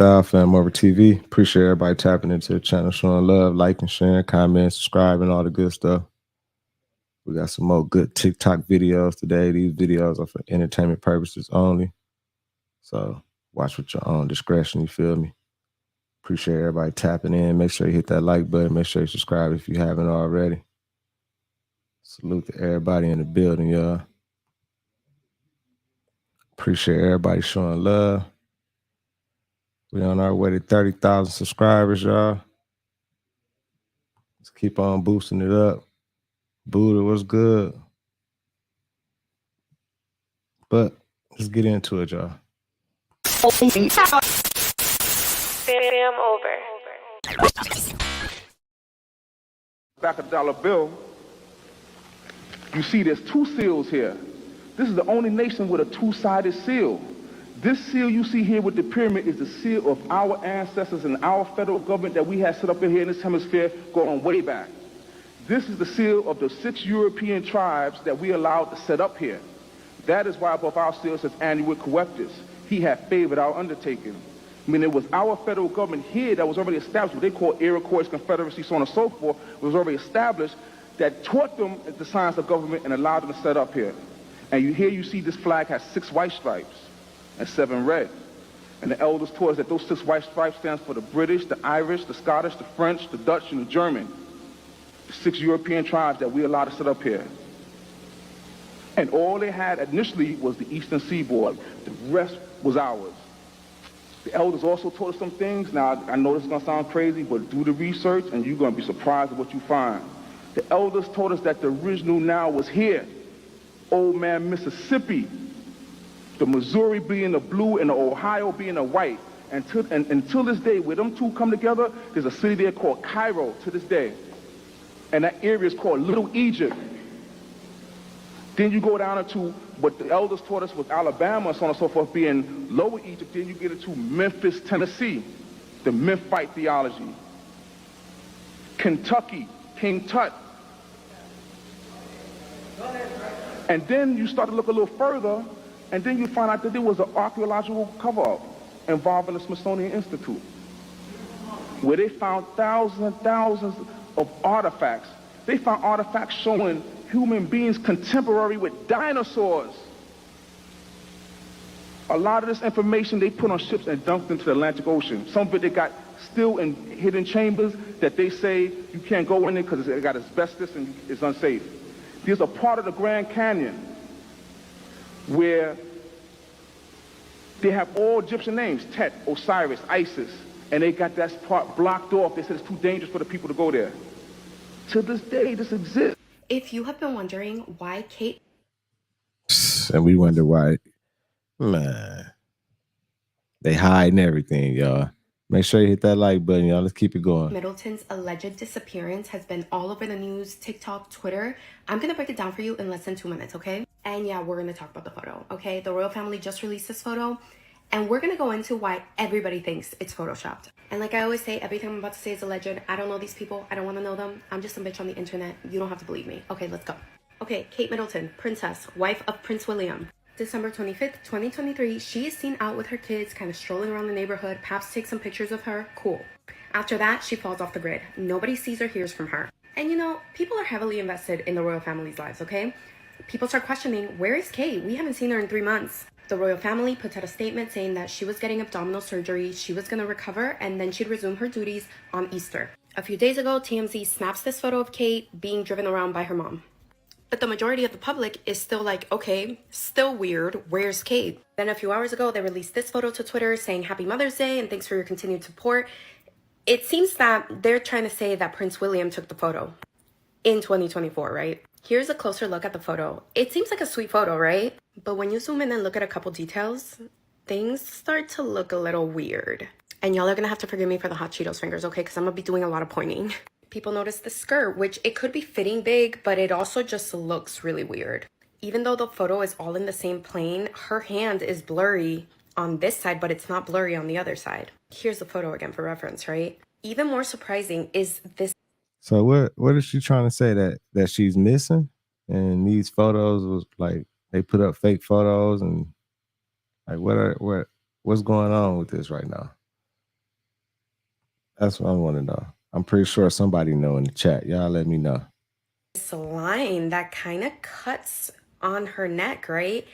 FamOverTV. Appreciate everybody tapping into the channel, showing love, liking, sharing, commenting, subscribing, all the good stuff. We got some more good TikTok videos today. These videos are for entertainment purposes only. So watch with your own discretion, you feel me? Appreciate everybody tapping in. Make sure you hit that like button. Make sure you subscribe if you haven't already. Salute to everybody in the building, y'all. Appreciate everybody showing love. We on our way to 30,000 subscribers, y'all. Let's keep on boosting it up. Buddha, what's good? But let's get into it, y'all. Fam over. Back a dollar bill, you see there's two seals here. This is the only nation with a two-sided seal. This seal you see here with the pyramid is the seal of our ancestors and our federal government that we had set up here in this hemisphere going way back. This is the seal of the 6 European tribes that we allowed to set up here. That is why above our seal says Annual Coeptus. He had favored our undertaking. I mean, it was our federal government here that was already established, what they call Iroquois Confederacy, so on and so forth, was already established, that taught them the science of government and allowed them to set up here. And here you see this flag has 6 white stripes and 7 red. And the elders taught us that those 6 white stripes stands for the British, the Irish, the Scottish, the French, the Dutch, and the German. The 6 European tribes that we allowed to set up here. And all they had initially was the eastern seaboard. The rest was ours. The elders also taught us some things. Now, I know this is going to sound crazy, but do the research and you're going to be surprised at what you find. The elders told us that the original Nile was here. Old man Mississippi. The Missouri being the blue and the Ohio being the white. And until this day, where them two come together, there's a city there called Cairo to this day. And that area is called Little Egypt. Then you go down into what the elders taught us was Alabama and so on and so forth being Lower Egypt. Then you get into Memphis, Tennessee, the Memphite theology. Kentucky, King Tut. And then you start to look a little further, and then you find out that there was an archaeological cover-up involving the Smithsonian Institute, where they found thousands and thousands of artifacts. They found artifacts showing human beings contemporary with dinosaurs. A lot of this information they put on ships and dumped into the Atlantic Ocean. Some of it they got still in hidden chambers that they say you can't go in there because it got asbestos and it's unsafe. There's a part of the Grand Canyon where they have all Egyptian names, Tet, Osiris, Isis, and they got that part blocked off. They said it's too dangerous for the people to go there. To this day, this exists. If you have been wondering why Kate... And we wonder why, man, they hiding everything, y'all. Make sure you hit that like button, y'all. Let's keep it going. Middleton's alleged disappearance has been all over the news, TikTok, Twitter. I'm going to break it down for you in less than 2 minutes, okay? And yeah, we're going to talk about the photo, okay? The royal family just released this photo, and we're going to go into why everybody thinks it's photoshopped. And like I always say, everything I'm about to say is alleged. I don't know these people. I don't want to know them. I'm just a bitch on the internet. You don't have to believe me. Okay, let's go. Okay, Kate Middleton, princess, wife of Prince William. December 25th, 2023, she is seen out with her kids, kind of strolling around the neighborhood. Paps take some pictures of her. Cool. After that, she falls off the grid. Nobody sees or hears from her. And you know, people are heavily invested in the royal family's lives, okay? People start questioning, where is Kate? We haven't seen her in 3 months. The royal family puts out a statement saying that she was getting abdominal surgery, she was going to recover, and then she'd resume her duties on Easter. A few days ago, TMZ snaps this photo of Kate being driven around by her mom. But the majority of the public is still like, okay, still weird, where's Kate? Then a few hours ago, they released this photo to Twitter saying Happy Mother's Day and thanks for your continued support. It seems that they're trying to say that Prince William took the photo in 2024, right? Here's a closer look at the photo. It seems like a sweet photo, right? But when you zoom in and look at a couple details, things start to look a little weird. And y'all are gonna have to forgive me for the hot Cheetos fingers, okay? Because I'm gonna be doing a lot of pointing. People notice the skirt, which it could be fitting big, but it also just looks really weird. Even though the photo is all in the same plane, her hand is blurry on this side, but it's not blurry on the other side. Here's the photo again for reference, right? Even more surprising is this. So what is she trying to say, that she's missing? And these photos was like, they put up fake photos, and like what's going on with this right now? That's what I want to know. I'm pretty sure somebody know in the chat. Y'all let me know. This line that kind of cuts on her neck, right?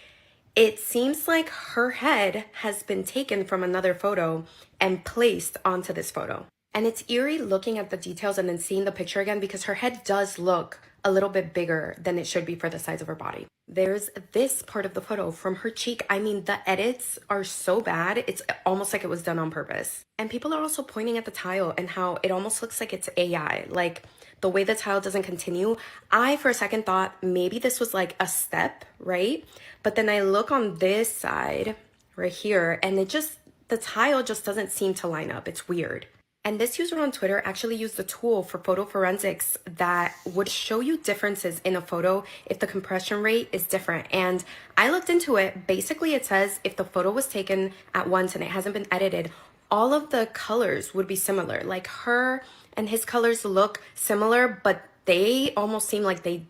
It seems like her head has been taken from another photo and placed onto this photo. And it's eerie looking at the details and then seeing the picture again because her head does look a little bit bigger than it should be for the size of her body. There's this part of the photo from her cheek. I mean, the edits are so bad. It's almost like it was done on purpose. And people are also pointing at the tile and how it almost looks like it's AI. Like the way the tile doesn't continue. I, for a second, thought maybe this was like a step, right? But then I look on this side right here and the tile just doesn't seem to line up. It's weird. And this user on Twitter actually used a tool for photo forensics that would show you differences in a photo if the compression rate is different. And I looked into it. Basically, it says if the photo was taken at once and it hasn't been edited, all of the colors would be similar. Like her and his colors look similar, but they almost seem like they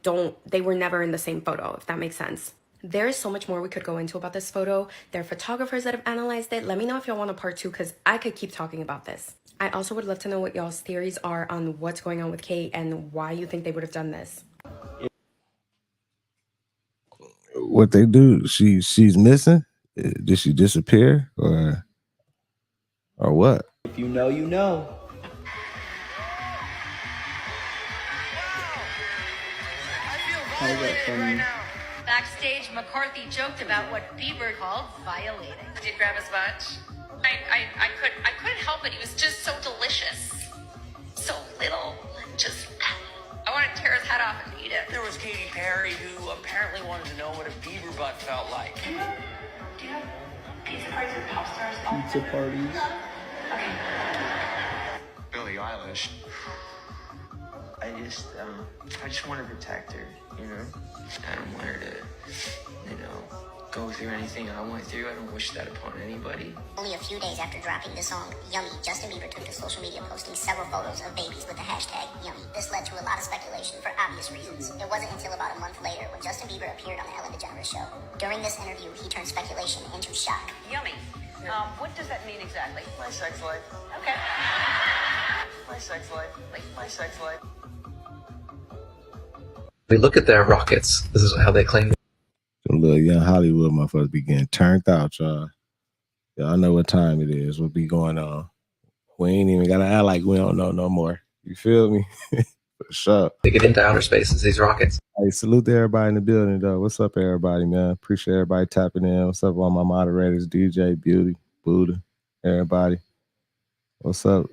were never in the same photo, if that makes sense. There is so much more we could go into about this photo. There are photographers that have analyzed it. Let me know if y'all want a part 2 because I could keep talking about this. I also would love to know what y'all's theories are on what's going on with Kate and why you think they would have done this. What they do? She's missing? Did she disappear or what? If you know, you know. I feel right now. Backstage, McCarthy joked about what Bieber called violating. Did grab his bunch. I couldn't help it. He was just so delicious. So little. Just, I wanted to tear his head off and eat it. There was Katy Perry who apparently wanted to know what a Bieber butt felt like. Do you have pizza parties with pop stars? Pizza parties. Okay. Billie Eilish. I just want to protect her, you know? I don't want her to, go through anything I went through. I don't wish that upon anybody. Only a few days after dropping the song Yummy, Justin Bieber took to social media posting several photos of babies with the hashtag Yummy. This led to a lot of speculation for obvious reasons. It wasn't until about a month later when Justin Bieber appeared on the Ellen DeGeneres show. During this interview, he turned speculation into shock. Yummy. What does that mean exactly? My sex life. Okay. My sex life. My sex life. We look at their rockets. This is how they claim. Them little young Hollywood motherfuckers be getting turned out, y'all. Y'all know what time it is. What be going on? We ain't even gotta act like we don't know no more. You feel me? For sure. They get into outer spaces, these rockets. Hey, salute to everybody in the building, though. What's up, everybody, man? Appreciate everybody tapping in. What's up, all my moderators, DJ, Beauty, Buddha, everybody. What's up?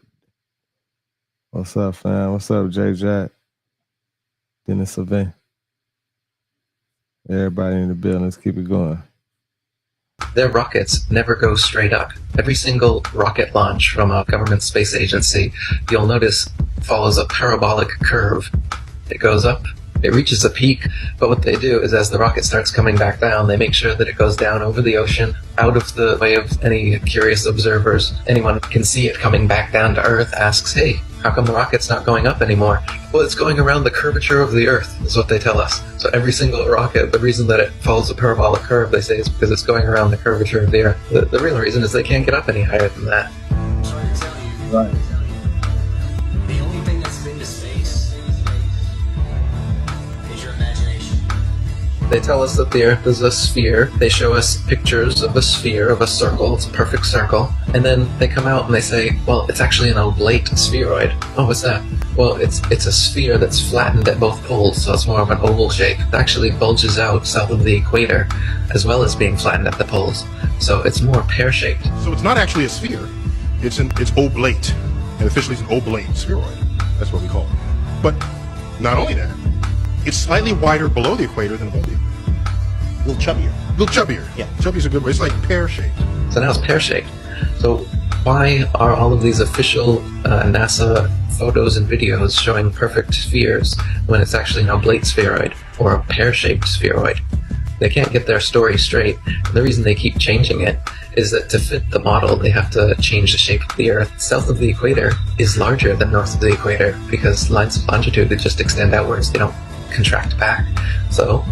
What's up, fam? What's up, J Jack? Dennis event. Everybody in the building, let's keep it going. Their rockets never go straight up. Every single rocket launch from a government space agency, you'll notice, follows a parabolic curve. It goes up, it reaches a peak, but what they do is as the rocket starts coming back down, they make sure that it goes down over the ocean, out of the way of any curious observers. Anyone can see it coming back down to Earth, asks, hey, how come the rocket's not going up anymore? Well, it's going around the curvature of the Earth, is what they tell us. So every single rocket, the reason that it follows a parabolic curve, they say, is because it's going around the curvature of the Earth. The real reason is they can't get up any higher than that. Right. The only thing that's been to space is your imagination. They tell us that the Earth is a sphere. They show us pictures of a sphere, of a circle. It's a perfect circle. And then they come out and they say, well, it's actually an oblate spheroid. Oh, what's that? Well, it's a sphere that's flattened at both poles, so it's more of an oval shape. It actually bulges out south of the equator, as well as being flattened at the poles. So it's more pear-shaped. So it's not actually a sphere. It's oblate. And officially it's an oblate spheroid. That's what we call it. But not only that, it's slightly wider below the equator than above the equator. A little chubbier. A little chubbier. Yeah. Chubby's a good word. It's like pear-shaped. So now it's pear-shaped. So why are all of these official NASA photos and videos showing perfect spheres when it's actually an oblate spheroid or a pear-shaped spheroid? They can't get their story straight. And the reason they keep changing it is that to fit the model, they have to change the shape of the Earth. South of the equator is larger than north of the equator because lines of longitude that just extend outwards. They don't contract back. So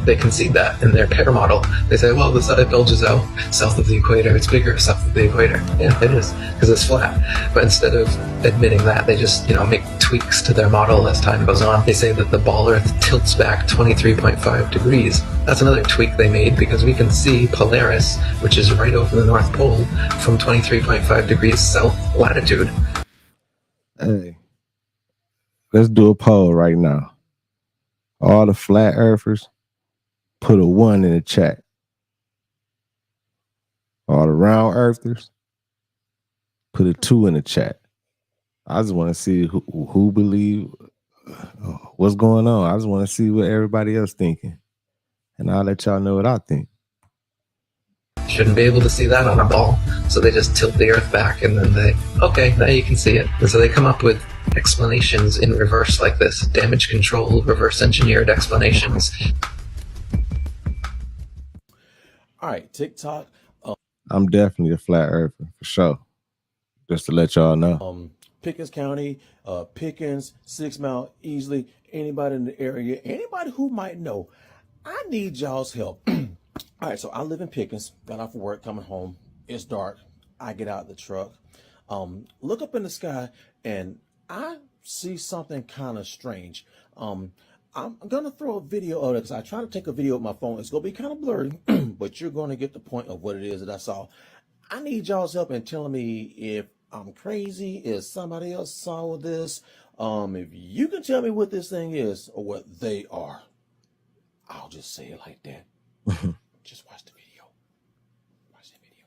they concede that in their pair model. They say, well, the side bulges out south of the equator. It's bigger south of the equator. Yeah, it is, because it's flat. But instead of admitting that, they just, make tweaks to their model as time goes on. They say that the ball Earth tilts back 23.5 degrees. That's another tweak they made, because we can see Polaris, which is right over the North Pole, from 23.5 degrees south latitude. Hey, let's do a poll right now. All the flat earthers, put a 1 in the chat. All the round earthers, put a 2 in the chat. I just want to see who believe what's going on. I just want to see what everybody else thinking, and I'll let y'all know what I think. Shouldn't be able to see that on a ball, so they just tilt the Earth back, and then okay, now you can see it. And so they come up with explanations in reverse like this: damage control, reverse engineered explanations. All right, TikTok. I'm definitely a flat earther for sure. Just to let y'all know. Pickens County, Pickens, 6 Mile, Easley, anybody in the area, anybody who might know, I need y'all's help. All right, so I live in Pickens, got off of work, coming home. It's dark. I get out of the truck, look up in the sky, and I see something kind of strange. I'm going to throw a video of it because I try to take a video with my phone. It's going to be kind of blurry, but you're going to get the point of what it is that I saw. I need y'all's help in telling me if I'm crazy, if somebody else saw this. If you can tell me what this thing is or what they are, I'll just say it like that. Just watch the video. Watch the video.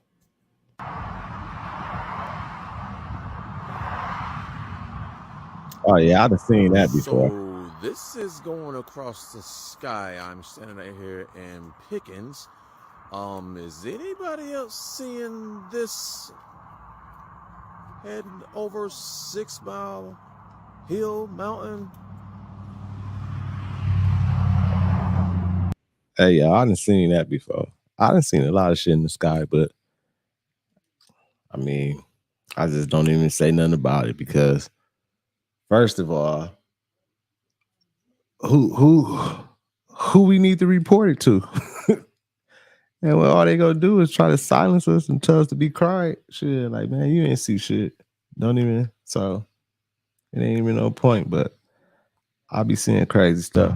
Oh yeah, I've seen that before. So this is going across the sky. I'm standing right here in Pickens. Is anybody else seeing this heading over 6 Mile Hill Mountain? Hey, yeah, I done seen that before. I done seen a lot of shit in the sky, but I mean, I just don't even say nothing about it because, first of all, who we need to report it to? And all they gonna do is try to silence us and tell us to be quiet. Shit, like, man, you ain't see shit. Don't even. So it ain't even no point. But I'll be seeing crazy stuff.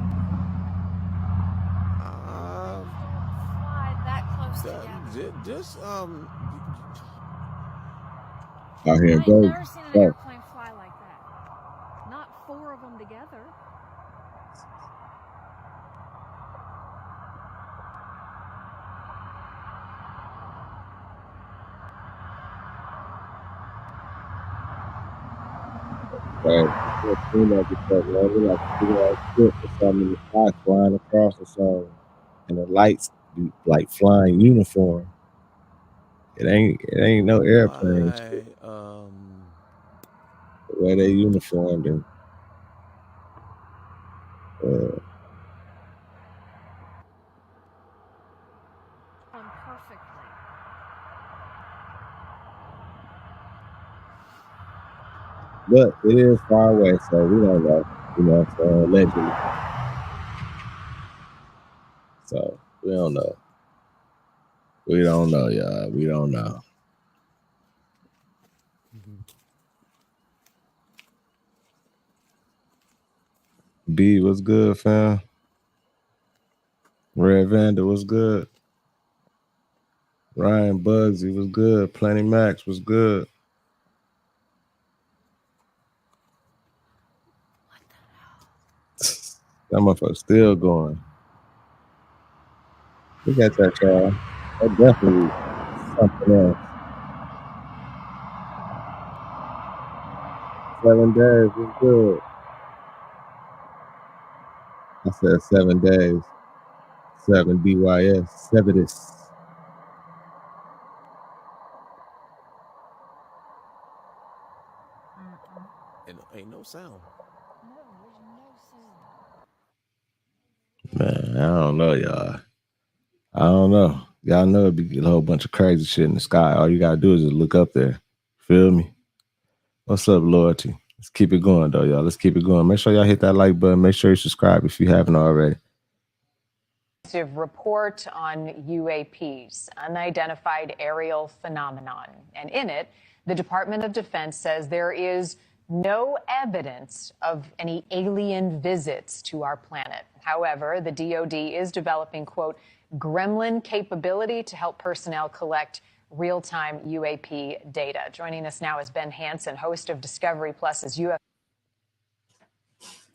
That close together. Just Out here, I've never seen an airplane fly like that. Not 4 of them together. Something in the sky flying across or something, and the lights be like flying uniform. It ain't no airplane. The way they uniformed and Perfectly. but it is far away, so we don't know. You know, so allegedly. So we don't know. We don't know, y'all. We don't know. B, what's good, fam? Red Vander, what's good? Ryan Bugsy was good. Plenty Max was good. What the hell? That motherfucker's still going. Look at that, y'all. That definitely something else. 7 days was good. I said 7 days. 7 DYS. Sevidus. ain't no sound. No, there's no sound. Man, I don't know, y'all. I don't know. Y'all know it'd be a whole bunch of crazy shit in the sky. All you gotta do is just look up there. Feel me? What's up, Loyalty? Let's keep it going, though, y'all. Let's keep it going. Make sure y'all hit that like button. Make sure you subscribe if you haven't already. Report on UAPs, unidentified aerial phenomenon. And in it, the Department of Defense says there is no evidence of any alien visits to our planet. However, the DoD is developing, quote, gremlin capability to help personnel collect real-time UAP data. Joining us now is Ben Hansen, host of Discovery Plus's UFO.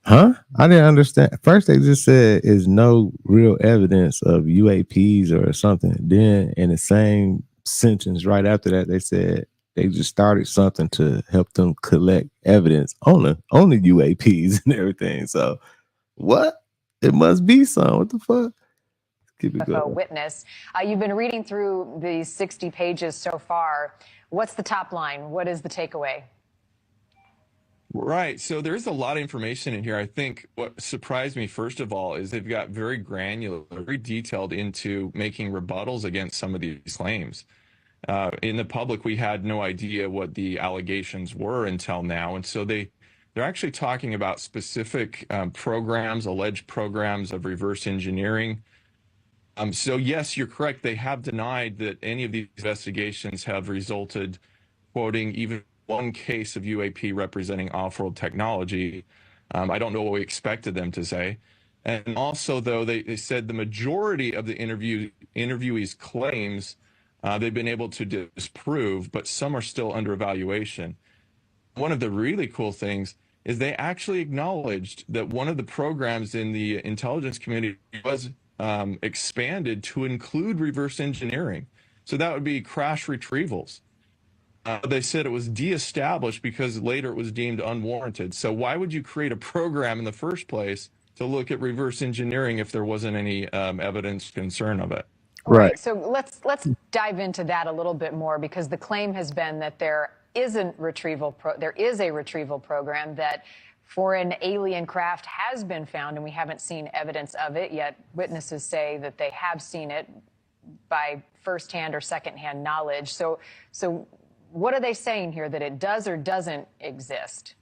Huh? I didn't understand. First, they just said is no real evidence of UAPs or something. Then, in the same sentence right after that, they said they just started something to help them collect evidence on the UAPs and everything. So, what? It must be some. What the fuck? Keep it going. Witness. You've been reading through these 60 pages so far. What's the top line? What is the takeaway? Right. So there's a lot of information in here. I think what surprised me, first of all, is they've got very granular, very detailed into making rebuttals against some of these claims. In the public, we had no idea what the allegations were until now. And so they're actually talking about specific programs, alleged programs of reverse engineering. So yes, you're correct. They have denied that any of these investigations have resulted, quoting, even one case of UAP representing off-world technology. I don't know what we expected them to say. And also, though, they said the majority of the interviewees' claims they've been able to disprove, but some are still under evaluation. One of the really cool things is they actually acknowledged that one of the programs in the intelligence community was expanded to include reverse engineering. So that would be crash retrievals. They said it was de-established because later it was deemed unwarranted. So why would you create a program in the first place to look at reverse engineering if there wasn't any evidence concern of it? Right. So let's dive into that a little bit more, because the claim has been that there is a retrieval program that foreign alien craft has been found, and we haven't seen evidence of it yet. Witnesses say that they have seen it by firsthand or secondhand knowledge. So what are they saying here, that it does or doesn't exist?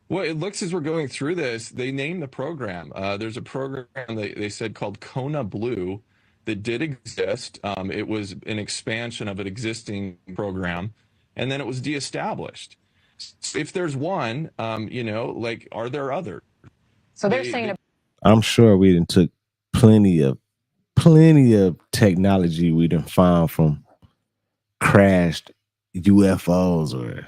Well, it looks, as we're going through this, they named the program. There's a program they said called Kona Blue that did exist. It was an expansion of an existing program, and then it was de-established. So if there's one, like, are there others? So they're saying, I'm sure we done took plenty of technology we done found from crashed UFOs or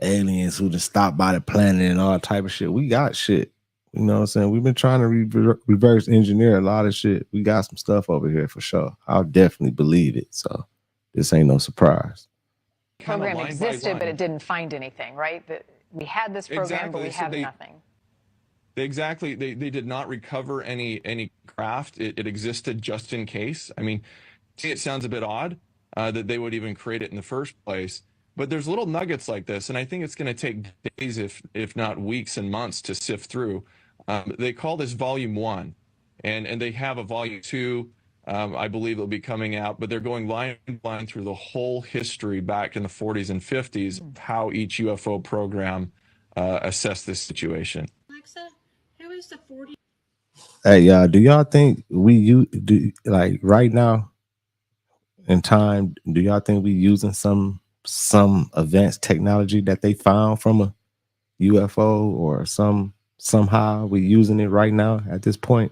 aliens who just stopped by the planet and all type of shit. We got shit. You know what I'm saying? We've been trying to reverse engineer a lot of shit. We got some stuff over here for sure. I'll definitely believe it. So this ain't no surprise. the program existed, but it didn't find anything, right? That we had this program, but we have nothing. They did not recover any craft. It existed just in case. I mean, it sounds a bit odd that they would even create it in the first place. But there's little nuggets like this, and I think it's going to take days, if not weeks and months, to sift through. They call this Volume 1, and they have a Volume 2. I believe it'll be coming out, but they're going line by line through the whole history back in the 40s and 50s of how each UFO program assessed this situation. Alexa, who is the 40? Hey, y'all, do y'all think do like right now in time, do y'all think we using some advanced technology that they found from a UFO, or somehow we using it right now at this point?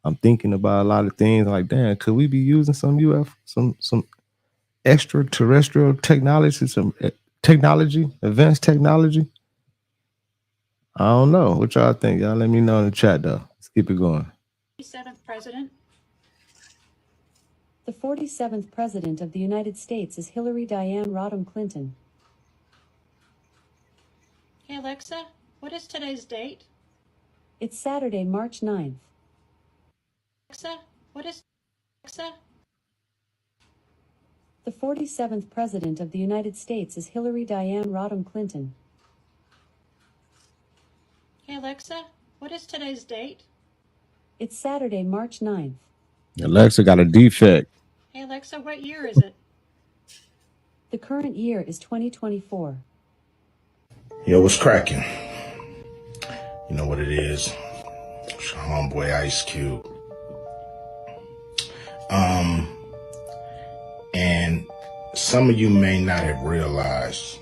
I'm thinking about a lot of things like, damn, could we be using some UFO, some extraterrestrial technology, advanced technology? I don't know. What y'all think? Y'all let me know in the chat, though. Let's keep it going. 47th president. The 47th President of the United States is Hillary Diane Rodham Clinton. Hey, Alexa, what is today's date? It's Saturday, March 9th. Alexa, what is... Alexa? The 47th President of the United States is Hillary Diane Rodham Clinton. Hey, Alexa, what is today's date? It's Saturday, March 9th. Alexa got a defect. Hey, Alexa, what year is it? The current year is 2024. Yo, what's cracking? You know what it is. It's your homeboy Ice Cube. And some of you may not have realized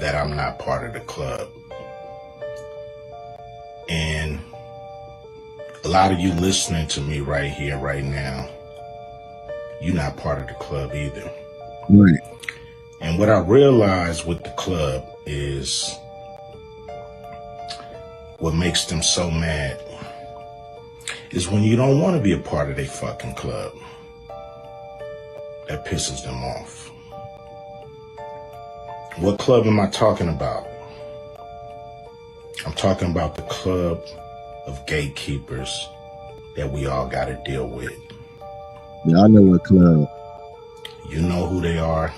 that I'm not part of the club. And a lot of you listening to me right here, right now, you're not part of the club either. Right. And what I realized with the club is what makes them so mad is when you don't want to be a part of their fucking club. That pisses them off. What club am I talking about? I'm talking about the club of gatekeepers that we all got to deal with. Yeah, I know what club. You know who they are,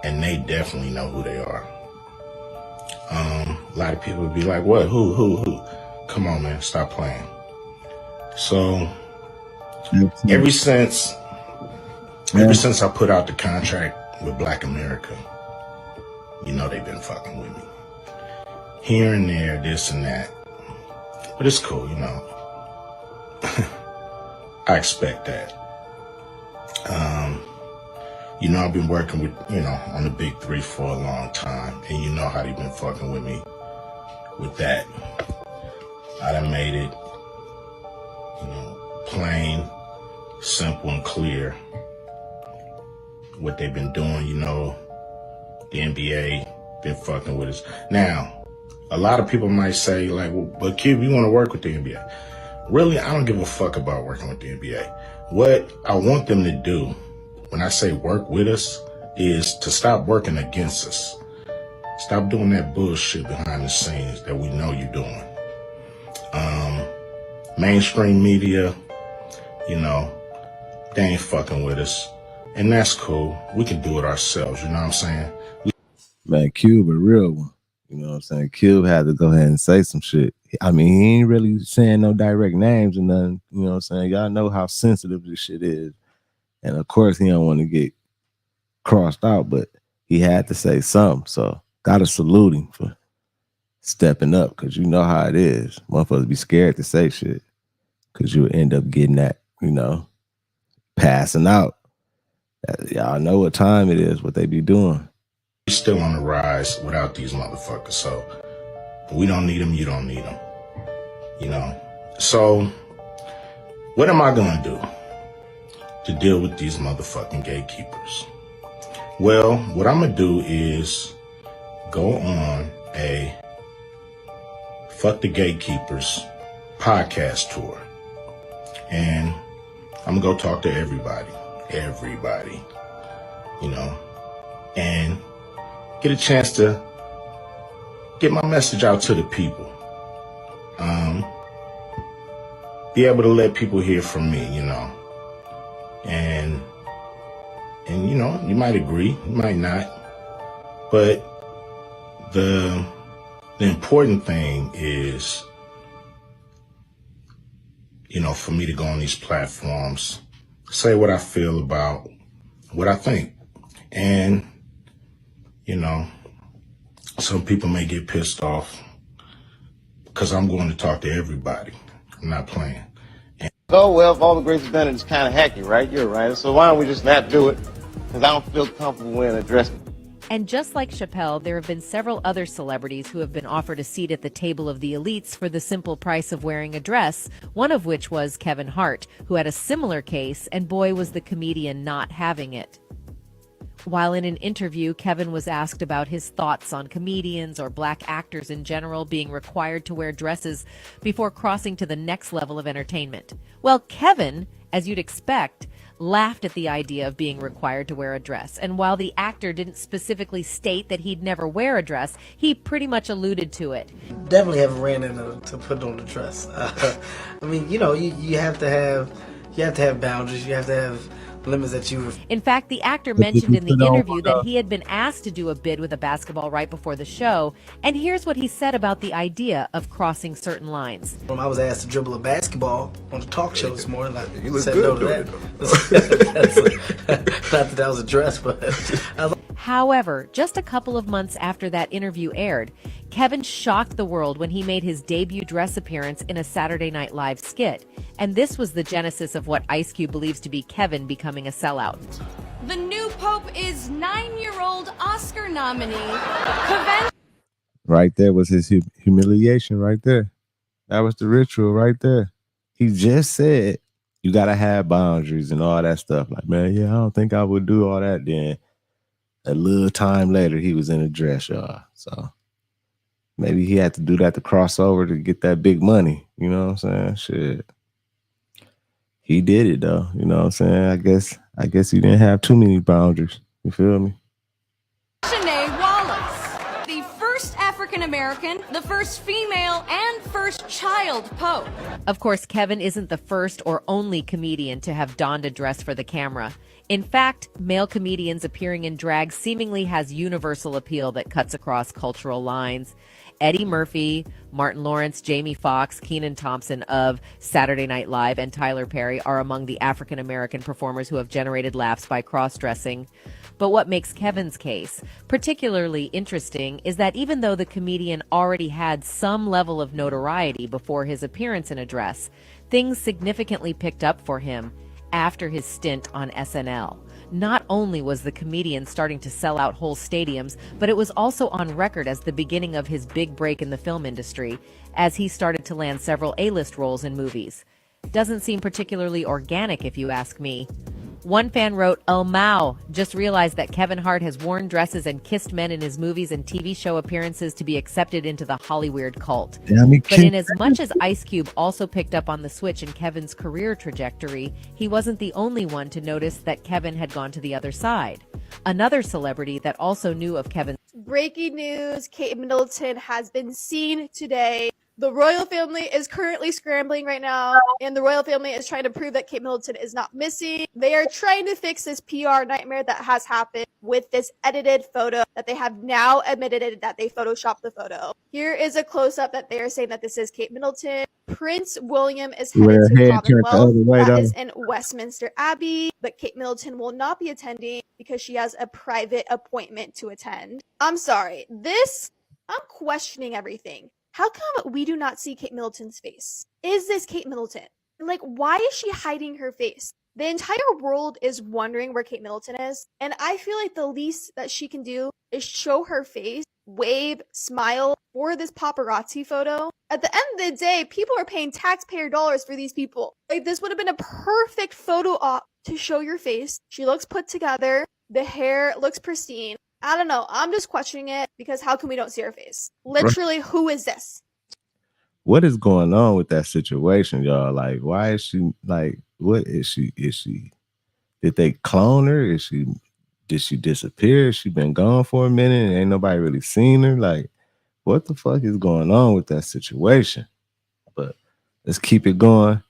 and they definitely know who they are. A lot of people would be like, what? Who? Come on, man, stop playing. So, ever since I put out the contract with Black America, you know they've been fucking with me. Here and there, this and that. But it's cool, you know. I expect that. You know, I've been working with, on the big three for a long time. And you know how they've been fucking with me with that. I done made it, plain, simple, and clear what they've been doing. The NBA been fucking with us. Now, a lot of people might say, like, well, but Cube, you want to work with the NBA. Really, I don't give a fuck about working with the NBA. What I want them to do, when I say work with us, is to stop working against us. Stop doing that bullshit behind the scenes that we know you're doing. Mainstream media, they ain't fucking with us. And that's cool. We can do it ourselves, you know what I'm saying? Man, Cube a real one. You know what I'm saying? Cube had to go ahead and say some shit. I mean, he ain't really saying no direct names or nothing. You know what I'm saying? Y'all know how sensitive this shit is. And of course, he don't want to get crossed out, but he had to say something. So, gotta salute him for stepping up, because you know how it is. Motherfuckers be scared to say shit, because you'll end up getting that, passing out. Y'all know what time it is, what they be doing. We're still on the rise without these motherfuckers. So, we don't need them, you don't need them. So, what am I gonna do to deal with these motherfucking gatekeepers? Well, what I'm gonna do is go on a Fuck the Gatekeepers podcast tour. And I'm gonna go talk to everybody, and get a chance to get my message out to the people. Be able to let people hear from me, And you might agree, you might not. But the important thing is, for me to go on these platforms, say what I feel about what I think. And, some people may get pissed off because I'm going to talk to everybody. I'm not playing. Oh, well, if all the greats have done it, it's kind of hacky, right? You're right. So why don't we just not do it? Because I don't feel comfortable wearing a dress. And just like Chappelle, there have been several other celebrities who have been offered a seat at the table of the elites for the simple price of wearing a dress, one of which was Kevin Hart, who had a similar case, and boy, was the comedian not having it. While in an interview, Kevin was asked about his thoughts on comedians or black actors in general being required to wear dresses before crossing to the next level of entertainment. Well, Kevin, as you'd expect, laughed at the idea of being required to wear a dress. And while the actor didn't specifically state that he'd never wear a dress, he pretty much alluded to it. Definitely haven't ran into to put on the dress. I mean, you have to have boundaries. You have to have limits that you. In fact, the actor mentioned in the interview that he had been asked to do a bid with a basketball right before the show, and here's what he said about the idea of crossing certain lines. I was asked to dribble a basketball on the talk show this morning. You look said good no to doing that. Not that that was a dress, but However, just a couple of months after that interview aired, Kevin shocked the world when he made his debut dress appearance in a Saturday Night Live skit. And this was the genesis of what Ice Cube believes to be Kevin becoming a sellout. The new pope is 9-year-old Oscar nominee. Right there was his humiliation right there. That was the ritual right there. He just said, you got to have boundaries and all that stuff. Like, man, yeah, I don't think I would do all that. Then a little time later, he was in a dress, y'all. So maybe he had to do that to cross over to get that big money. You know what I'm saying? Shit. He did it, though. You know what I'm saying? I guess he didn't have too many boundaries. You feel me? Shanae Wallace, the first African American, the first female, and first child pope. Of course, Kevin isn't the first or only comedian to have donned a dress for the camera. In fact, male comedians appearing in drag seemingly has universal appeal that cuts across cultural lines. Eddie Murphy, Martin Lawrence, Jamie Foxx, Kenan Thompson of Saturday Night Live, and Tyler Perry are among the African-American performers who have generated laughs by cross-dressing. But what makes Kevin's case particularly interesting is that even though the comedian already had some level of notoriety before his appearance in a dress, things significantly picked up for him after his stint on SNL. Not only was the comedian starting to sell out whole stadiums, but it was also on record as the beginning of his big break in the film industry, as he started to land several A-list roles in movies. Doesn't seem particularly organic, if you ask me. One fan wrote, "Oh Mao, just realized that Kevin Hart has worn dresses and kissed men in his movies and TV show appearances to be accepted into the Hollyweird cult." But in as much as Ice Cube also picked up on the switch in Kevin's career trajectory, he wasn't the only one to notice that Kevin had gone to the other side. Another celebrity that also knew of Kevin's Breaking news, Kate Middleton has been seen today. The royal family is currently scrambling right now, and the royal family is trying to prove that Kate Middleton is not missing. They are trying to fix this PR nightmare that has happened with this edited photo that they have now admitted that they photoshopped the photo. Here is a close-up that they are saying that this is Kate Middleton. Prince William is headed to the Commonwealth. That is in Westminster Abbey, but Kate Middleton will not be attending because she has a private appointment to attend. I'm sorry. I'm questioning everything. How come we do not see Kate Middleton's face? Is this Kate Middleton? Like, why is she hiding her face? The entire world is wondering where Kate Middleton is, and I feel like the least that she can do is show her face, wave, smile for this paparazzi photo. At the end of the day, people are paying taxpayer dollars for these people. Like, this would have been a perfect photo op to show your face. She looks put together. The hair looks pristine. I don't know. I'm just questioning it because how come we don't see her face? Literally, who is this? What is going on with that situation, y'all? Like, why is she like? What is she? Did they clone her? Did she disappear? She been gone for a minute and ain't nobody really seen her. Like, what the fuck is going on with that situation? But let's keep it going.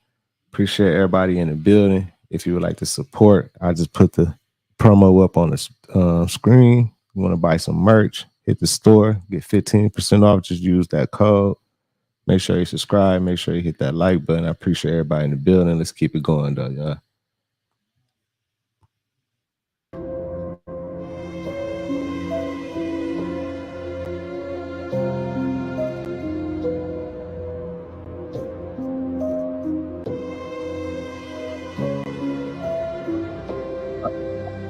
Appreciate everybody in the building. If you would like to support, I just put the promo up on the screen. You want to buy some merch, hit the store, get 15% off. Just use that code. Make sure you subscribe. Make sure you hit that like button. I appreciate everybody in the building. Let's keep it going, though, y'all.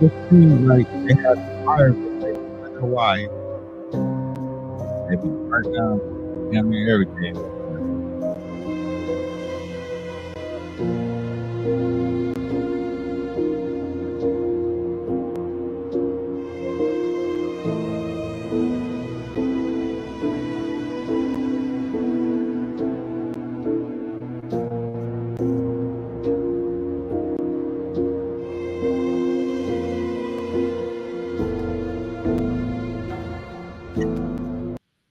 It seems like they have fire in Hawaii. They be burnt down, damn near everything.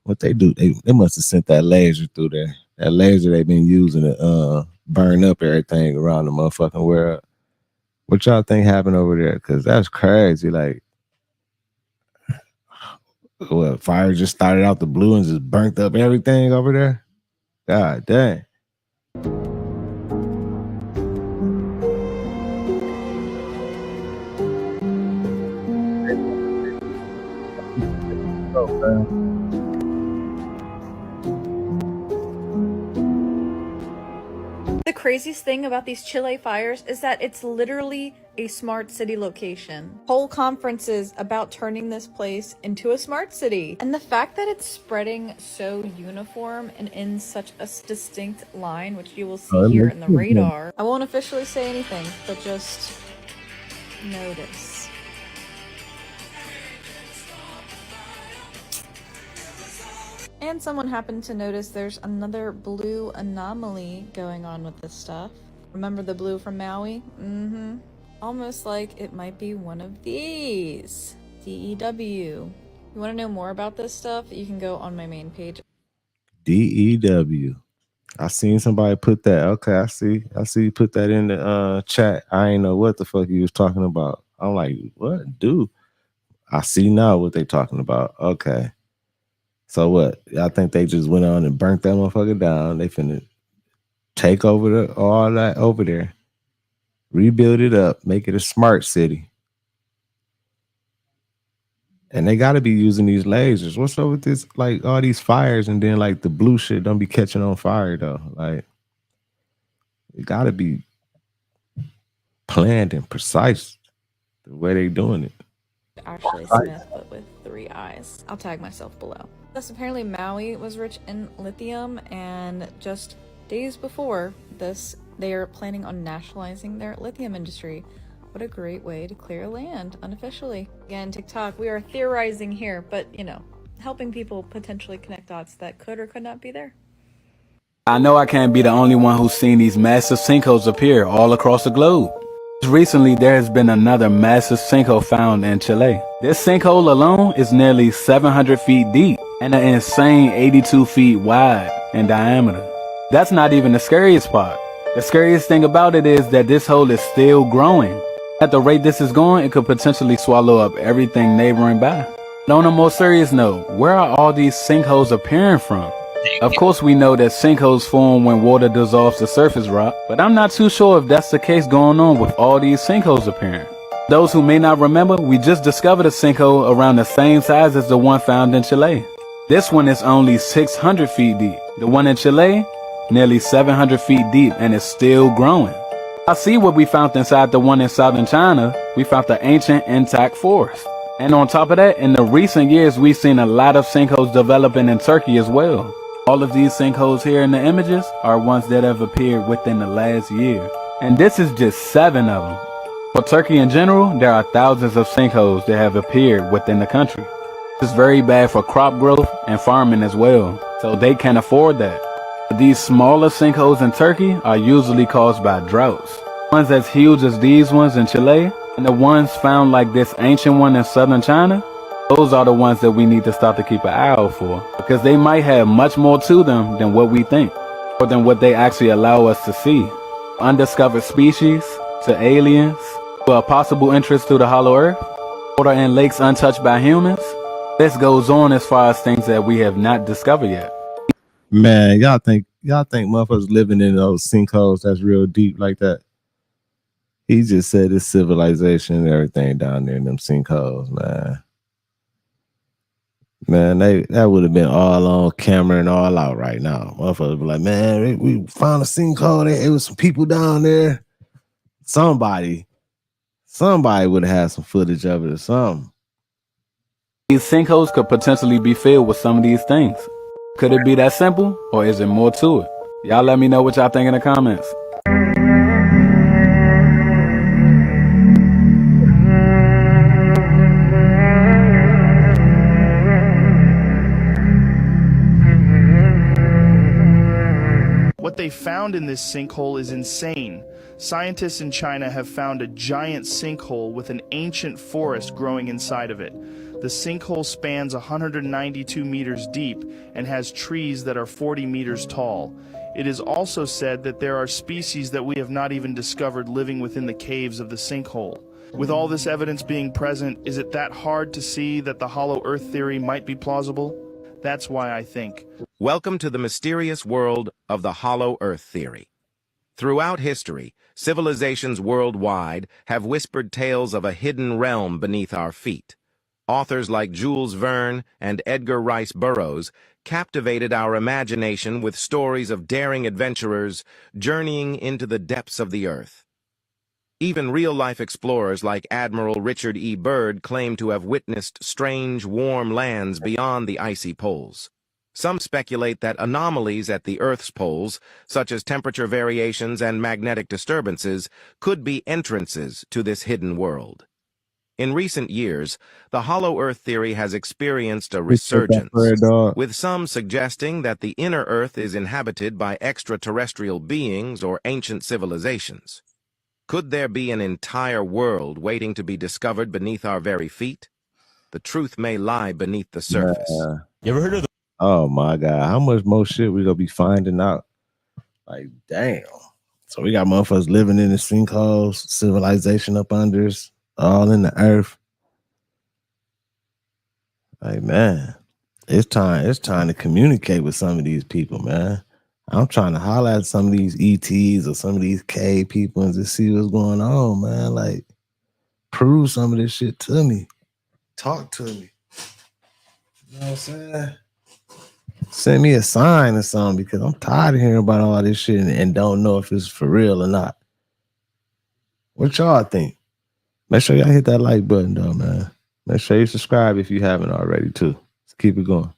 What they do, they must have sent that laser through there. That laser they've been using to burn up everything around the motherfucking world. What y'all think happened over there? Because that's crazy. Like, what, fire just started out the blue and just burnt up everything over there? God dang. The craziest thing about these Chile fires is that it's literally a smart city location. Whole conferences about turning this place into a smart city. And the fact that it's spreading so uniform and in such a distinct line, which you will see here in the radar. I won't officially say anything, but just notice. And someone happened to notice there's another blue anomaly going on with this stuff. Remember the blue from Maui? Mm-hmm. Almost like it might be one of these. DEW. You want to know more about this stuff? You can go on my main page. DEW. I seen somebody put that. Okay, I see you put that in the chat. I ain't know what the fuck you was talking about. I'm like, what, dude? I see now what they talking about. Okay. So what? I think they just went on and burnt that motherfucker down. They finna take over all that over there, rebuild it up, make it a smart city. And they got to be using these lasers. What's up with this? Like all these fires, and then like the blue shit don't be catching on fire though. Like it got to be planned and precise the way they doing it. Ashley Smith, but with 3 eyes. I'll tag myself below. Thus, apparently Maui was rich in lithium, and just days before this, they are planning on nationalizing their lithium industry. What a great way to clear land unofficially. Again, TikTok, we are theorizing here, but you know, helping people potentially connect dots that could or could not be there. I know I can't be the only one who's seen these massive sinkholes appear all across the globe. Recently, there has been another massive sinkhole found in Chile. This sinkhole alone is nearly 700 feet deep and an insane 82 feet wide in diameter. That's not even the scariest part. The scariest thing about it is that this hole is still growing. At the rate this is going, it could potentially swallow up everything neighboring by. But on a more serious note, where are all these sinkholes appearing from? Of course, we know that sinkholes form when water dissolves the surface rock, but I'm not too sure if that's the case going on with all these sinkholes appearing. Those who may not remember, we just discovered a sinkhole around the same size as the one found in Chile. This one is only 600 feet deep. The one in Chile, nearly 700 feet deep, and is still growing. I see what we found inside the one in southern China. We found the ancient intact forest. And on top of that, in the recent years, we've seen a lot of sinkholes developing in Turkey as well. All of these sinkholes here in the images are ones that have appeared within the last year. And this is just 7 of them. For Turkey in general, there are thousands of sinkholes that have appeared within the country. It's very bad for crop growth and farming as well, so they can't afford that. These smaller sinkholes in Turkey are usually caused by droughts. Ones as huge as these ones in Chile, and the ones found like this ancient one in southern China, those are the ones that we need to start to keep an eye out for, because they might have much more to them than what we think, or than what they actually allow us to see. Undiscovered species, to aliens, to a possible interest to the hollow earth, water and lakes untouched by humans. This goes on as far as things that we have not discovered yet. Man, y'all think motherfuckers living in those sinkholes that's real deep like that? He just said it's civilization and everything down there in them sinkholes, man. Man, that would have been all on camera and all out right now. Motherfuckers be like, man, we found a sinkhole. There was some people down there. Somebody would have had some footage of it or something. These sinkholes could potentially be filled with some of these things. Could it be that simple, or is it more to it? Y'all let me know what y'all think in the comments. What they found in this sinkhole is insane. Scientists in China have found a giant sinkhole with an ancient forest growing inside of it. The sinkhole spans 192 meters deep and has trees that are 40 meters tall. It is also said that there are species that we have not even discovered living within the caves of the sinkhole. With all this evidence being present, is it that hard to see that the hollow earth theory might be plausible? That's why I think. Welcome to the mysterious world of the hollow earth theory. Throughout history, civilizations worldwide have whispered tales of a hidden realm beneath our feet. Authors like Jules Verne and Edgar Rice Burroughs captivated our imagination with stories of daring adventurers journeying into the depths of the earth. Even real-life explorers like Admiral Richard E. Byrd claim to have witnessed strange, warm lands beyond the icy poles. Some speculate that anomalies at the Earth's poles, such as temperature variations and magnetic disturbances, could be entrances to this hidden world. In recent years, the Hollow Earth theory has experienced a resurgence, with some suggesting that the inner Earth is inhabited by extraterrestrial beings or ancient civilizations. Could there be an entire world waiting to be discovered beneath our very feet? The truth may lie beneath the surface. You ever heard of Oh my God, how much more shit we gonna be finding out? Like, damn. So we got motherfuckers living in the sinkholes, civilization up under us, all in the earth. Like, man, it's time to communicate with some of these people, man. I'm trying to holler at some of these ETs or some of these K people and just see what's going on, man. Like, prove some of this shit to me. Talk to me. You know what I'm saying? Send me a sign or something, because I'm tired of hearing about all this shit and don't know if it's for real or not. What y'all think? Make sure y'all hit that like button though, man. Make sure you subscribe if you haven't already too. Let's keep it going.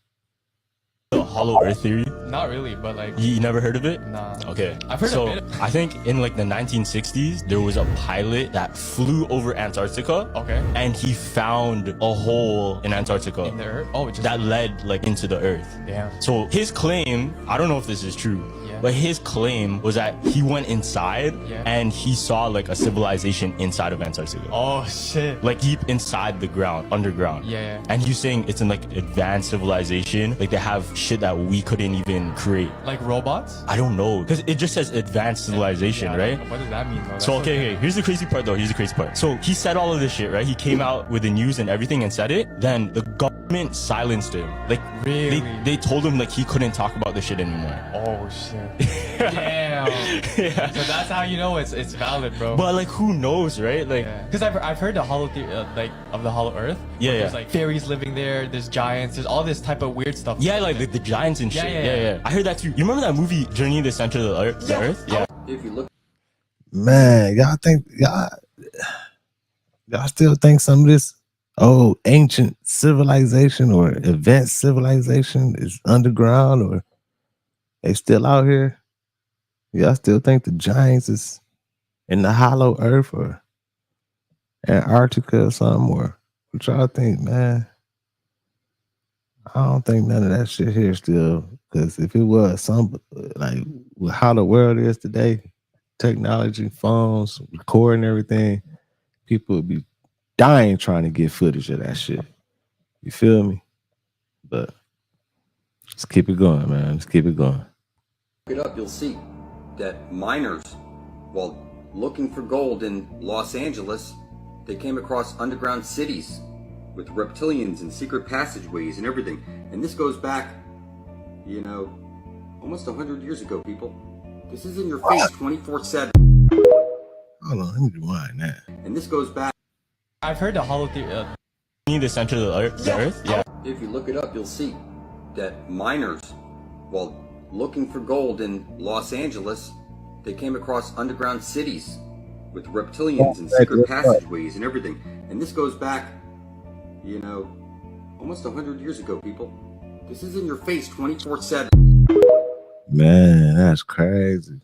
The Hollow Earth theory? Not really, but like... You never heard of it? Nah. Okay. I've heard so, of it. I think in like the 1960s, there was a pilot that flew over Antarctica. Okay. And he found a hole in Antarctica. In the Earth? Oh, just... that led like into the Earth. Damn. So his claim, I don't know if this is true, yeah, but his claim was that he went inside and he saw like a civilization inside of Antarctica. Oh, shit. Like deep inside the ground, underground. Yeah. And he's saying it's in like advanced civilization. Like they have shit that we couldn't even create. Like robots? I don't know, because it just says advanced civilization, right? What does that mean though? So okay, here's the crazy part though. Here's the crazy part. So he said all of this shit, right? He came out with the news and everything and said it. Then the government silenced him. Like really? They told him like he couldn't talk about this shit anymore. Oh shit. Damn. Yeah. So that's how you know it's valid, bro. But like, who knows, right? Like, because I've heard the hollow theory, like of the hollow Earth. Yeah. There's like fairies living there. There's giants. There's all this type of weird stuff. Yeah, like the giants and shit. Yeah. I heard that too. You remember that movie Journey to the Center of the Earth? Yeah. If you look, Man, y'all still think some of this ancient civilization or advanced civilization is underground, or they still out here? Y'all still think the giants is in the hollow earth or Antarctica or something? Or what y'all think, man? I don't think none of that shit here still, because if it was some, like with how the world is today, technology, phones, recording everything, people would be dying trying to get footage of that shit. You feel me? But let's keep it going, man. Let's keep it going. look it up, you'll see that miners, while looking for gold in Los Angeles, they came across underground cities with reptilians and secret passageways and everything. And this goes back, you know, almost 100 years ago, people. This is in your face 24/7. Hold on, let me rewind that. And this goes back. I've heard the hollow theory. The center of the Earth? Yeah. If you look it up, you'll see that miners, while looking for gold in Los Angeles, they came across underground cities with reptilians and secret passageways and everything. And this goes back, you know, almost 100 years ago, people. This is in your face 24/7. Man, that's crazy.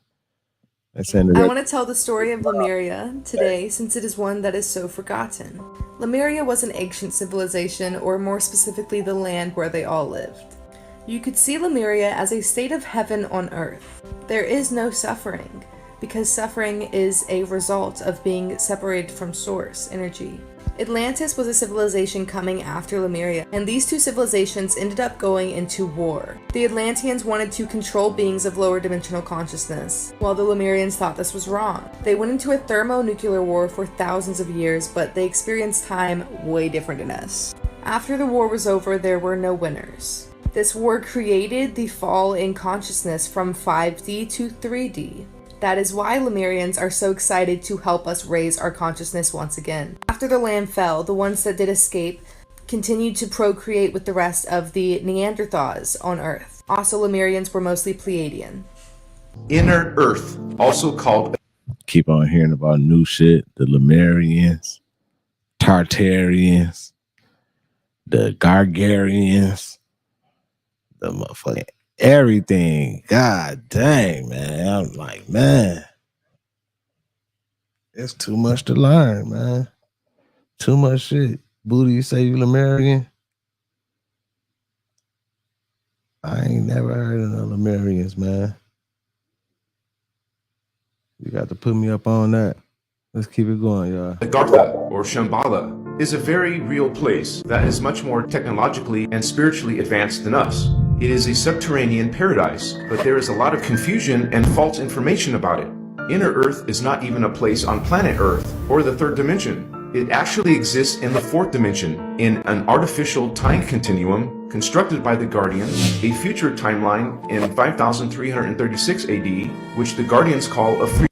I want to tell the story of Lemuria today, since it is one that is so forgotten. Lemuria was an ancient civilization, or more specifically the land where they all lived. You could see Lemuria as a state of heaven on earth. There is no suffering, because suffering is a result of being separated from source, energy. Atlantis was a civilization coming after Lemuria, and these two civilizations ended up going into war. The Atlanteans wanted to control beings of lower dimensional consciousness, while the Lemurians thought this was wrong. They went into a thermonuclear war for thousands of years, but they experienced time way different than us. After the war was over, there were no winners. This war created the fall in consciousness from 5D to 3D. That is why Lemurians are so excited to help us raise our consciousness once again. After the land fell, the ones that did escape continued to procreate with the rest of the Neanderthals on Earth. Also, Lemurians were mostly Pleiadian. Inner Earth, also called... Keep on hearing about new shit. The Lemurians, Tartarians, the Gargarians, the motherfucking everything. God dang, man. I'm like, man, it's too much to learn, man. Too much shit. Booty, you say you Lemurian? I ain't never heard of the Lemurians, man. You got to put me up on that. Let's keep it going, y'all. Agartha, or Shambhala, is a very real place that is much more technologically and spiritually advanced than us. It is a subterranean paradise, but there is a lot of confusion and false information about it. Inner Earth is not even a place on planet Earth or the third dimension. It actually exists in the fourth dimension, in an artificial time continuum constructed by the Guardians, a future timeline in 5336 AD, which the Guardians call a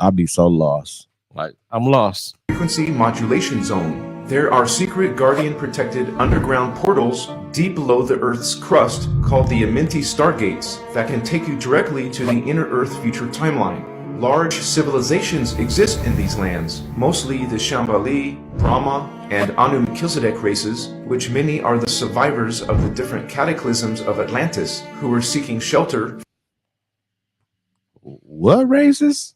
I'll be so lost. Like, I'm lost. frequency modulation zone. There are secret Guardian protected underground portals deep below the Earth's crust called the Amenti Stargates that can take you directly to the Inner Earth future timeline. Large civilizations exist in these lands, mostly the Shambhali, Brahma, and Anu Melchizedek races, which many are the survivors of the different cataclysms of Atlantis who were seeking shelter. What races?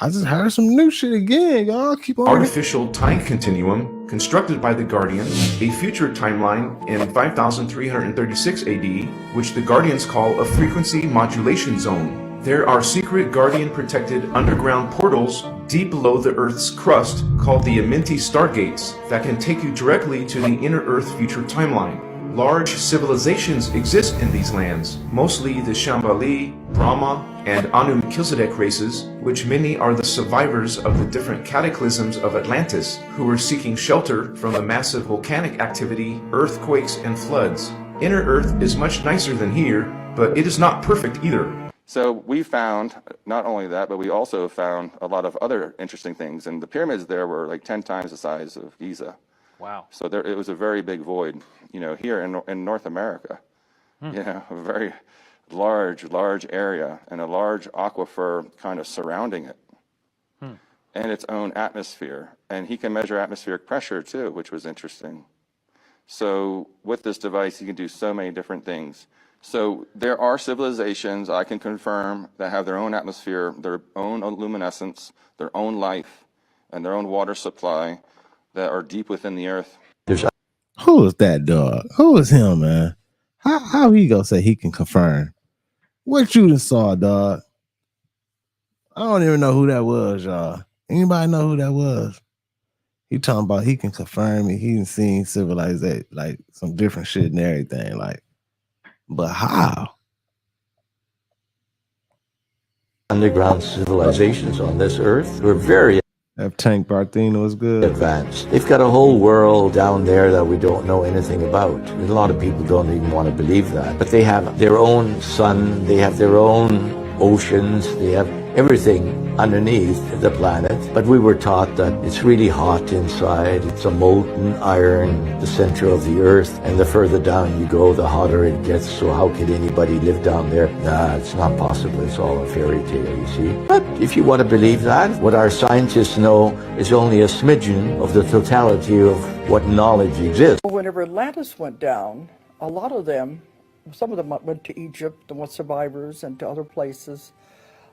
I just heard some new shit again, y'all. Keep on. Artificial time continuum constructed by the Guardians, a future timeline in 5336 AD, which the Guardians call a frequency modulation zone. There are secret Guardian protected underground portals deep below the Earth's crust called the Amenti Stargates that can take you directly to the Inner Earth future timeline. Large civilizations exist in these lands, mostly the Shambhali, Brahma, and Anu Melchizedek races, which many are the survivors of the different cataclysms of Atlantis who were seeking shelter from the massive volcanic activity, earthquakes, and floods. Inner Earth is much nicer than here, but it is not perfect either. So we found not only that, but we also found a lot of other interesting things. And the pyramids there were like 10 times the size of Giza. Wow. So there, it was a very big void, you know, here in North America, you know, a very large area and a large aquifer kind of surrounding it and its own atmosphere. And he can measure atmospheric pressure too, which was interesting. So with this device, you can do so many different things. So there are civilizations, I can confirm, that have their own atmosphere, their own luminescence, their own life, and their own water supply that are deep within the earth. Who is that dog? Who is him, man? How he gonna say he can confirm? What you done saw, dog? I don't even know who that was, y'all. Anybody know who that was? He talking about he can confirm it. He done seen civilization, like some different shit and everything. Like, but how? Underground civilizations on this earth were very That Tank Barthena was good. advanced. They've got a whole world down there that we don't know anything about. A lot of people don't even want to believe that. But they have their own sun, they have their own oceans, they have everything underneath the planet. But we were taught that it's really hot inside. It's a molten iron, the center of the earth. And the further down you go, the hotter it gets. So how could anybody live down there? Nah, it's not possible. It's all a fairy tale, you see. But if you want to believe that, what our scientists know is only a smidgen of the totality of what knowledge exists. Whenever Atlantis went down, a lot of them, some of them went to Egypt, the survivors, and to other places.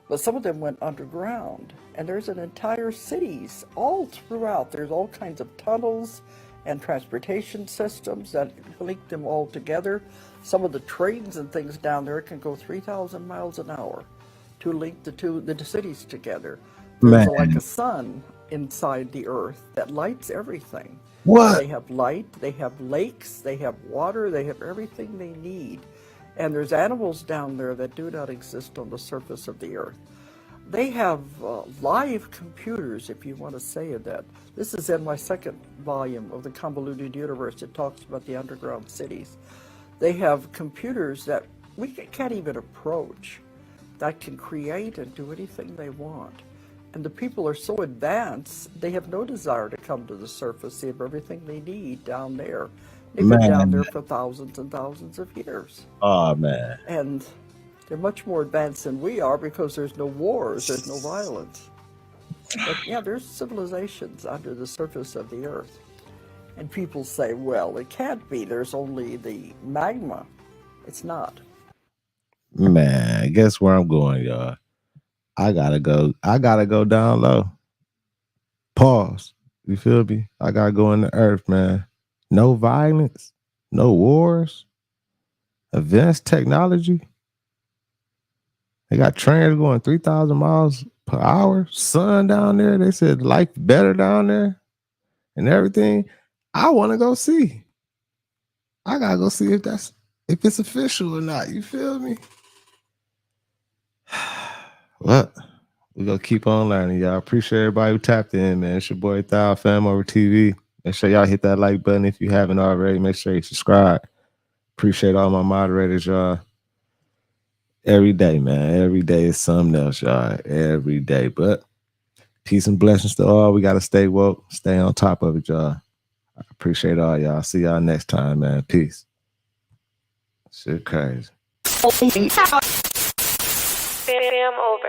But some of them went underground, and there's an entire cities all throughout. There's all kinds of tunnels and transportation systems that link them all together. Some of the trains and things down there can go 3,000 miles an hour to link the cities together. There's like a sun inside the earth that lights everything. What? They have light, they have lakes, they have water, they have everything they need. And there's animals down there that do not exist on the surface of the earth. They have live computers, if you want to say that. This is in my second volume of The Convoluted Universe. It talks about the underground cities. They have computers that we can't even approach that can create and do anything they want. And the people are so advanced, they have no desire to come to the surface. They have everything they need down there. They've been down Man. there for thousands and thousands of years. Oh, man. And they're much more advanced than we are because there's no wars, there's no violence. But yeah, there's civilizations under the surface of the earth. And people say, well, it can't be. There's only the magma. It's not. Man, guess where I'm going, y'all? I gotta go down low. Pause. You feel me? I gotta go in the earth, man. No violence, no wars, advanced technology. They got trains going 3,000 miles per hour. Sun down there. They said life better down there and everything. I want to go see. I gotta go see if it's official or not. You feel me? Well, we're gonna keep on learning, y'all. Appreciate everybody who tapped in, man. It's your boy Thao, FamOverTV. Make sure y'all hit that like button if you haven't already. Make sure you subscribe. Appreciate all my moderators, y'all. Every day, man. Every day is something else, y'all. Every day. But peace and blessings to all. We gotta stay woke, stay on top of it, y'all. I appreciate all y'all. See y'all next time, man. Peace. Shit crazy. Fam over.